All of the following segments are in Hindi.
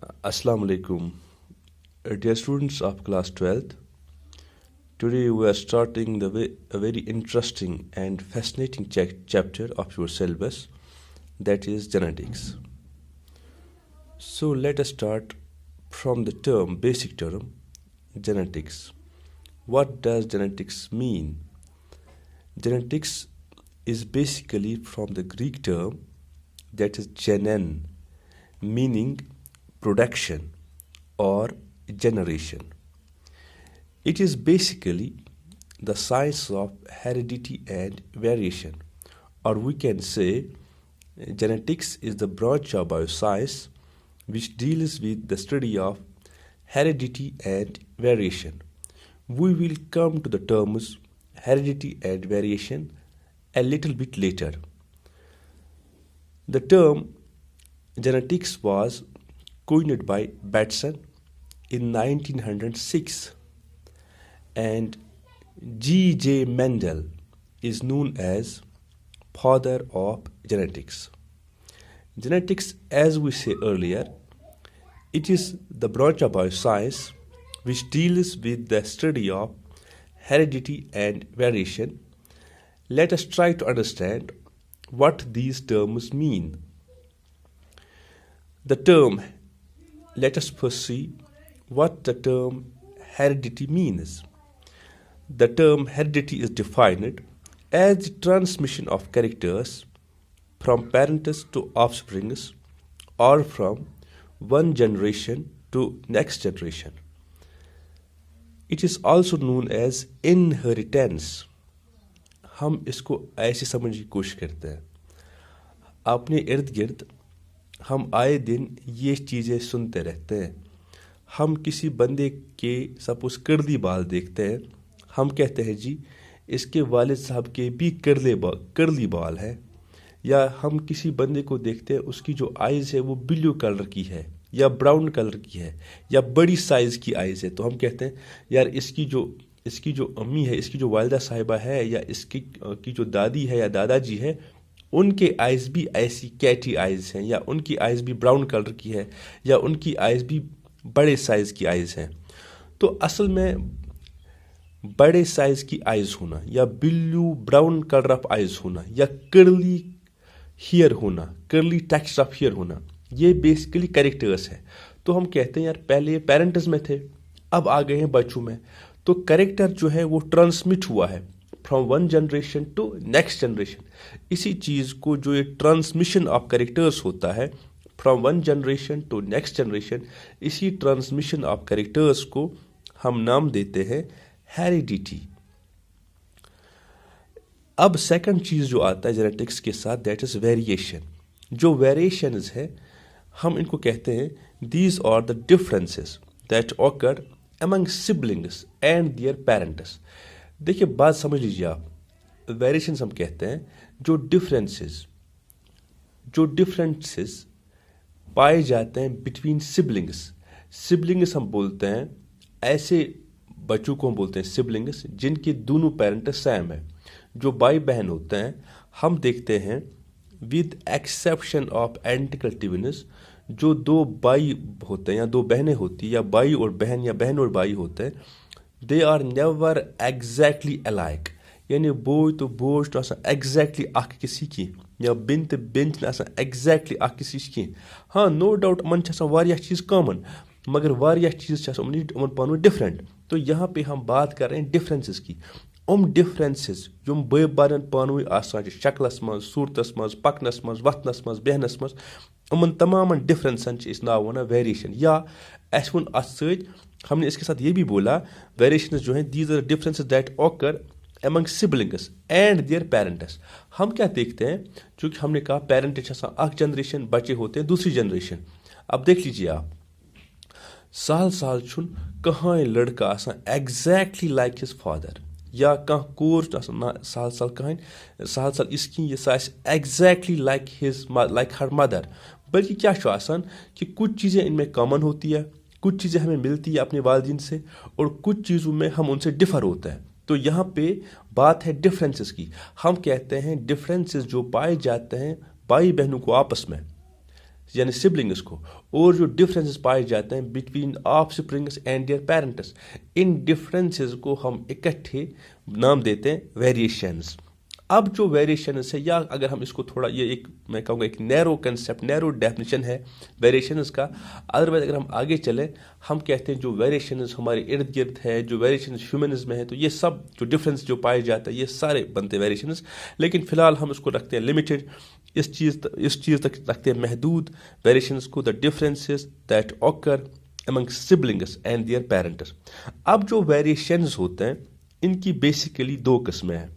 Assalamu alaikum. Dear students of class 12th, today we are starting a very interesting and fascinating chapter of your syllabus, that is genetics. So let us start from the basic term, genetics. What does genetics mean? Genetics is basically from the Greek term that is genen, meaning production or generation. It is basically the science of heredity and variation, or we can say genetics is the branch of bioscience which deals with the study of heredity and variation. We will come to the terms heredity and variation a little bit later. The term genetics was coined by Batson in 1906, and G.J. Mendel is known as father of genetics. Genetics, as we said earlier, it is the branch of bioscience which deals with the study of heredity and variation. Let us try to understand what these terms mean. Let us first see what the term heredity means. The term heredity is defined as the transmission of characters from parents to offsprings or from one generation to next generation. It is also known as inheritance. हम इसको ऐसे समझने की कोशिश करते हैं, अपने इर्द गिर्द हम आए दिन ये चीज़ें सुनते रहते हैं. हम किसी बंदे के सपोज कर्ली बाल देखते हैं, हम कहते हैं जी इसके वालिद साहब के भी कर्ली बाल है. या हम किसी बंदे को देखते हैं, उसकी जो आइज़ है वो ब्लू कलर की है या ब्राउन कलर की है या बड़ी साइज़ की आइज़ है, तो हम कहते हैं यार इसकी जो अम्मी है, इसकी जो वालिदा साहिबा है या इसकी जो दादी है या दादाजी है, उनके आइज़ भी ऐसी कैटी आइज़ हैं या उनकी आइज़ भी ब्राउन कलर की है या उनकी आइज़ भी बड़े साइज़ की आइज़ हैं. तो असल में बड़े साइज़ की आइज़ होना या blue brown colour of eyes होना या कर्ली हेयर होना, कर्ली टेक्सचर ऑफ हेयर होना, ये बेसिकली कैरेक्टर्स है. तो हम कहते हैं यार पहले पेरेंट्स में थे, अब आ गए हैं बच्चों में. तो कैरेक्टर जो है वो ट्रांसमिट हुआ है from one generation to next generation. इसी चीज़ को जो ये ट्रांसमिशन ऑफ कैरेक्टर्स होता है from one generation to next generation, इसी ट्रांसमिशन ऑफ कैरेक्टर्स को हम नाम देते हैं हेरिडिटी. अब सेकंड चीज़ जो आता है जेनेटिक्स के साथ, दैट इज़ वेरिएशन. जो वेरिएशंस है हम इनको कहते हैं these are the differences that occur among siblings and their parents. देखिए बात समझ लीजिए आप, वेरिएशंस हम कहते हैं जो डिफरेंसेस पाए जाते हैं बिटवीन सिबलिंग्स हम बोलते हैं ऐसे बच्चों को हम बोलते हैं सिबलिंग्स जिनके दोनों पेरेंट्स सेम है. जो भाई बहन होते हैं हम देखते हैं with exception of identical twins, जो दो भाई होते हैं या दो बहनें होती हैं या भाई और बहन या बहन और भाई होते हैं, they are never exactly alike. यानी बोझ तो आसान एग्जैक्टली अख किसी की या बिन आसान एग्जैक्टली अख किसी की. हाँ नो डाउट मन वारियाह चीज़ कॉमन, मगर वारियाह चीज़ पान डिफरेंट. तो यहाँ पे हम बात कर रहे हैं डिफरेंसेस की. डिफरेंसेस यम बे बारन पान आसान शक्लस मज, सूरतस मज, पकनस मज, वथनस मज, बेहनस मज, उन तमाम डिफरेंसन नाव वन वेरिएशन. या ऐसे वो हमने इसके साथ ये भी बोला वेरिएशन जो है these are differences that occur among siblings and their parents. हम क्या देखते हैं, चूँकि हमने कहा पेरेंट अख जनरेशन, बच्चे होते हैं दूसरी जनरेशन. अब देख लीजिए आप, साल छुन कहाँ लड़का आसान एग्जैक्टली लाइक हिज फादर या कह कोर साल कहें साल इसकी ये एग्जैक्टली लाइक हर मदर. बल्कि क्या आसान कि कुछ चीज़ें इनमें कॉमन होती है, कुछ चीज़ें हमें मिलती है अपने वालिदैन से और कुछ चीज़ों में हम उनसे डिफ़र होते हैं. तो यहाँ पे बात है डिफरेंसेस की. हम कहते हैं डिफरेंसेस जो पाए जाते हैं भाई बहनों को आपस में, यानी सिबलिंग्स को, और जो डिफरेंसेस पाए जाते हैं between offsprings and their parents, in differences को हम इकट्ठे नाम देते हैं वेरिएशंस। अब जो वेरिएशंस है, या अगर हम इसको थोड़ा, ये एक मैं कहूँगा एक नैरो कंसेप्ट, नैरो डेफिनेशन है वेरिएशंस का। अदरवाइज अगर हम आगे चलें, हम कहते हैं जो वेरिएशंस हमारे इर्द गिर्द है, जो वेरिएशंस ह्यूमनिज्म में है, तो ये सब जो डिफरेंस जो पाए जाता है ये सारे बनते हैं वेरिएशंस। लेकिन फिलहाल हम इसको रखते हैं लिमिटेड, इस चीज़ तक रखते हैं महदूद वेरिएशंस को, the differences that occur among siblings and their parents. अब जो वेरिएशंस होते हैं इनकी बेसिकली दो किस्में हैं।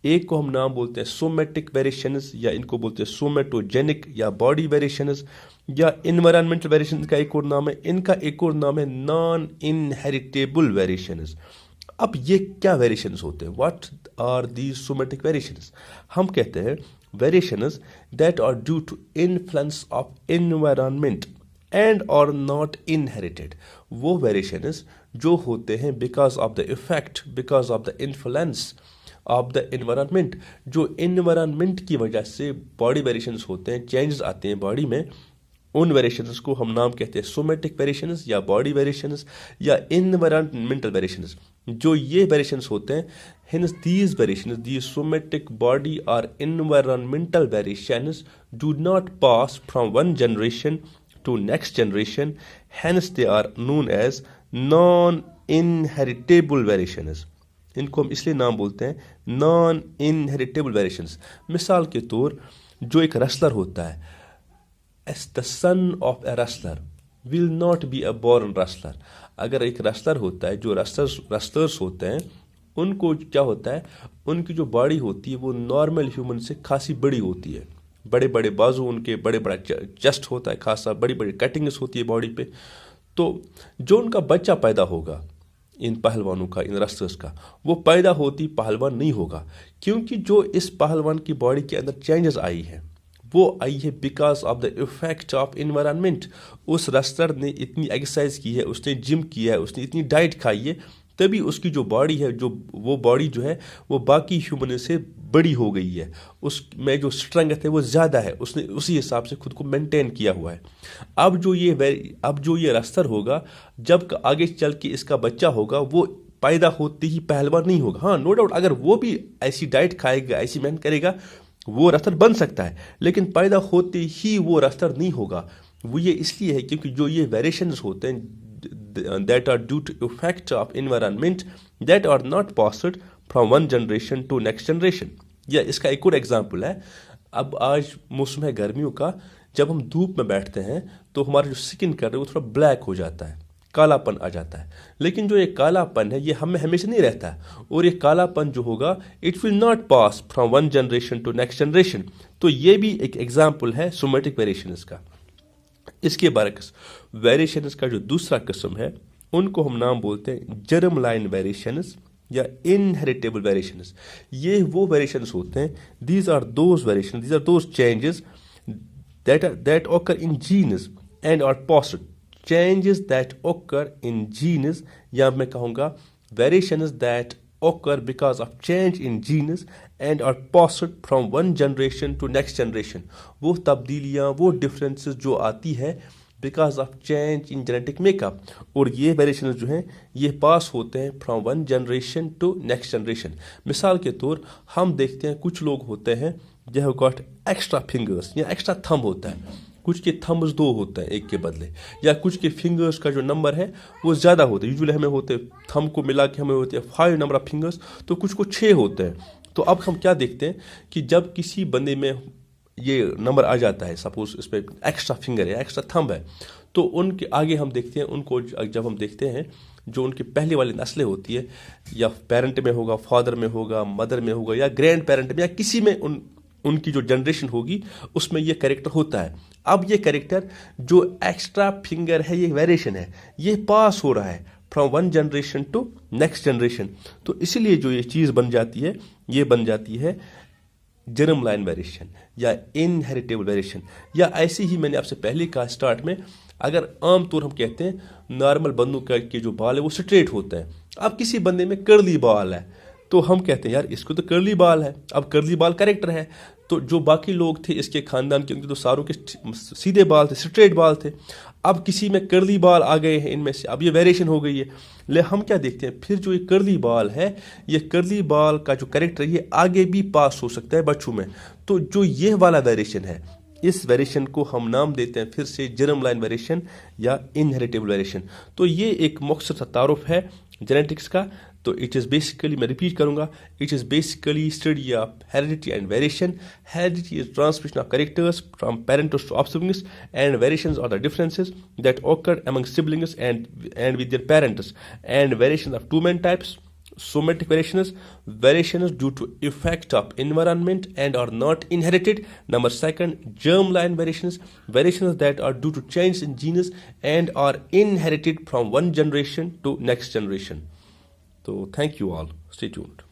एक को हम नाम बोलते हैं सोमेटिक वेरिएशंस, या इनको बोलते हैं सोमेटोजेनिक या बॉडी वेरिएशंस, या इन्वायरमेंटल वेरिएशंस का एक और नाम है। इनका एक और नाम है नॉन इनहेरिटेबल वेरिएशंस। अब ये क्या वेरिएशंस होते हैं? What are these somatic variations? हम कहते हैं variations that are due to influence of environment and और नॉट इनहेरिटेड। वो वेरिएशंस जो होते हैं because of the effect, because of the influence of the environment, जो एनवायरनमेंट की वजह से बॉडी वेरिएशंस होते हैं, चेंजेस आते हैं बॉडी में, उन वेरिएशंस को हम नाम कहते हैं सोमेटिक वेरिएशंस या बॉडी वेरिएशंस या एनवायरनमेंटल वेरिएशंस। जो ये वेरिएशंस होते हैं, hence these variations, these somatic body or environmental variations do not pass from one generation to next generation, hence they are known as non-inheritable variations। इनको हम इसलिए नाम बोलते हैं नॉन इनहेरिटेबल वेरिएशंस। मिसाल के तौर, जो एक रेसलर होता है, as the son of a wrestler will not be a born wrestler. अगर एक रेसलर होता है, जो रेसलर्स होते हैं, उनको क्या होता है, उनकी जो बॉडी होती है वो नॉर्मल ह्यूमन से खासी बड़ी होती है। बड़े बड़े बाजू उनके, बड़े बड़ा चेस्ट होता है, खासा बड़ी बड़ी कटिंग्स होती है बॉडी पे। तो जो उनका बच्चा पैदा होगा इन पहलवानों का, इन रेसलर्स का, वो पैदा होती पहलवान नहीं होगा, क्योंकि जो इस पहलवान की बॉडी के अंदर चेंजेस आई है वो आई है because of the effect of environment. उस रेसलर ने इतनी एक्सरसाइज की है, उसने जिम किया है, उसने इतनी डाइट खाई है, तभी उसकी जो बॉडी है, जो वो बॉडी जो है वो बाकी ह्यूमन से बड़ी हो गई है, उसमें जो स्ट्रेंथ है वो ज़्यादा है, उसने उसी हिसाब से खुद को मेंटेन किया हुआ है। अब जो ये रेसलर होगा, जब आगे चल के इसका बच्चा होगा, वो पैदा होते ही पहलवान नहीं होगा। हाँ, नो डाउट, अगर वो भी ऐसी डाइट खाएगा, ऐसी मेहनत करेगा, वो रेसलर बन सकता है, लेकिन पैदा होते ही वो रेसलर नहीं होगा। वो ये इसलिए है क्योंकि जो ये वेरिएशंस होते हैं that are due to effect of environment that are not passed from one generation to next generation। या इसका एक और एग्जांपल है, अब आज मौसम है गर्मियों का, जब हम धूप में बैठते हैं तो हमारा जो स्किन कलर है वो थोड़ा ब्लैक हो जाता है, कालापन आ जाता है। लेकिन जो ये कालापन है ये हमें हमेशा नहीं रहता है, और ये कालापन जो होगा it will not pass from one generation to next generation. तो ये भी एक एग्जाम्पल है सोमेटिक वेरिएशंस का। इसके बरक्स वेरिएशंस का जो दूसरा किस्म है, उनको हम नाम बोलते हैं जर्म लाइन वेरिएशंस या इनहेरिटेबल वेरिएशंस। ये वो वेरिएशंस होते हैं, these are those changes that occur in genes and are passed, changes that occur in genes, या मैं कहूँगा variations that occur because of change in genes and are passed from one generation to next generation। वो तब्दीलियाँ, वो differences जो आती है because of change in genetic makeup, और ये वेरिएशंस जो हैं ये पास होते हैं from one generation to next generation. मिसाल के तौर हम देखते हैं कुछ लोग होते हैं जो हैव गॉट एक्स्ट्रा फिंगर्स या एक्स्ट्रा थंब होता है, कुछ के थंब्स 2 होते हैं एक के बदले, या कुछ के फिंगर्स का जो नंबर है वो ज़्यादा होता है। यूजुअली हमें होते थंब को मिला के हमें होते हैं 5 नंबर ऑफ फिंगर्स, तो कुछ को 6 होते हैं। तो अब हम क्या देखते हैं कि जब किसी बंदे में ये नंबर आ जाता है, सपोज इस पर एक्स्ट्रा फिंगर है, एक्स्ट्रा थंब है, तो उनके आगे हम देखते हैं, उनको जब हम देखते हैं जो उनकी पहले वाली नस्लें होती है, या पेरेंट में होगा, फादर में होगा, मदर में होगा, या ग्रैंड पेरेंट में, या किसी में उनकी जो जनरेशन होगी उसमें ये कैरेक्टर होता है। अब ये कैरेक्टर जो एक्स्ट्रा फिंगर है, ये वेरिएशन है, ये पास हो रहा है from one generation to next generation. तो इसीलिए जो ये चीज़ बन जाती है, ये बन जाती है जर्म लाइन वेरिएशन या इनहेरिटेबल वेरिएशन। या ऐसे ही मैंने आपसे पहले कहा स्टार्ट में, अगर आम तौर हम कहते हैं नॉर्मल बंदों के जो बाल है वो स्ट्रेट होता है, अब किसी बंदे में कर्ली बाल है, तो तो हम कहते हैं यार इसको तो कर्ली बाल है, अब कर्ली बाल कैरेक्टर है, तो जो बाकी लोग थे इसके खानदान के उनके तो सारों के सीधे बाल थे, स्ट्रेट बाल थे, अब किसी में कर्ली बाल आ गए हैं इनमें से, अब ये वेरिएशन हो गई है। ले हम क्या देखते हैं फिर जो ये कर्ली बाल है, ये कर्ली बाल का जो कैरेक्टर है ये आगे भी पास हो सकता है बच्चों में। तो जो ये वाला वेरिएशन है, इस वेरिएशन को हम नाम देते हैं फिर से जर्म लाइन वेरिएशन या इनहेरिटेबल वेरिएशन। तो ये एक मुख्तसर सा तारुफ है जेनेटिक्स का। तो इट इज़ बेसिकली, मैं रिपीट करूंगा, it is basically study of heredity and variation. Heredity is transmission of characters from parents to offsprings, and variations are the differences that occur among siblings and with their parents, and variations of two main types: somatic variations due to effect of environment and are not inherited. Number second, germline variations that are due to change in genes and are inherited from one generation to next generation. So thank you all. Stay tuned.